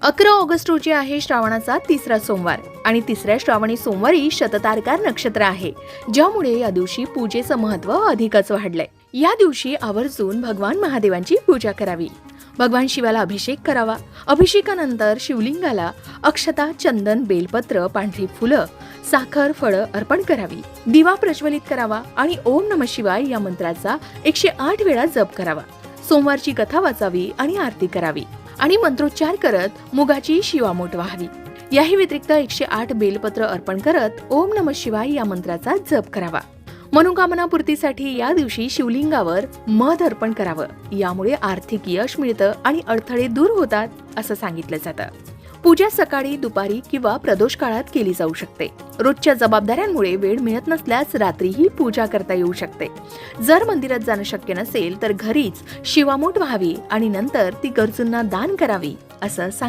11 August रोजी आहे श्रावणाचा तिसरा सोमवार आणि तिसऱ्या श्रावणी सोमवारी शततारकार नक्षत्र आहे, ज्यामुळे या दिवशी पूजेचं महत्त्व अधिकच वाढलंय. या दिवशी आवर्जून भगवान महादेवांची पूजा करावी. भगवान शिवाला अभिषेक करावा. अभिषेकानंतर शिवलिंगाला अक्षता, चंदन, बेलपत्र, पांढरी फुलं, साखर, फळं अर्पण करावी. दिवा प्रज्वलित करावा आणि ओम नमः शिवाय या मंत्राचा 108 वेळा जप करावा. सोमवारची कथा वाचावी आणि आरती करावी आणि मंत्रोच्चार करत मुगाची शिवामोट व्हावी. याही व्यतिरिक्त 108 बेलपत्र अर्पण करत ओम नमः शिवाय या मंत्राचा जप करावा. मनोकामना पूर्तीसाठी या दिवशी शिवलिंगावर मध अर्पण करावं. यामुळे आर्थिक यश मिळतं आणि अडथळे दूर होतात असं सांगितलं जातं. पूजा सकाळी, दुपारी किंवा प्रदोष काळात केली जाऊ शकते. रोजच्या जबाबदाऱ्यांमुळे वेळ मिळत नसल्यास रात्रीही पूजा करता येऊ शकते. जर मंदिरात जाणं शक्य नसेल तर घरीच शिवामोट व्हावी आणि नंतर ती गरजूंना दान करावी असं सांगितलं.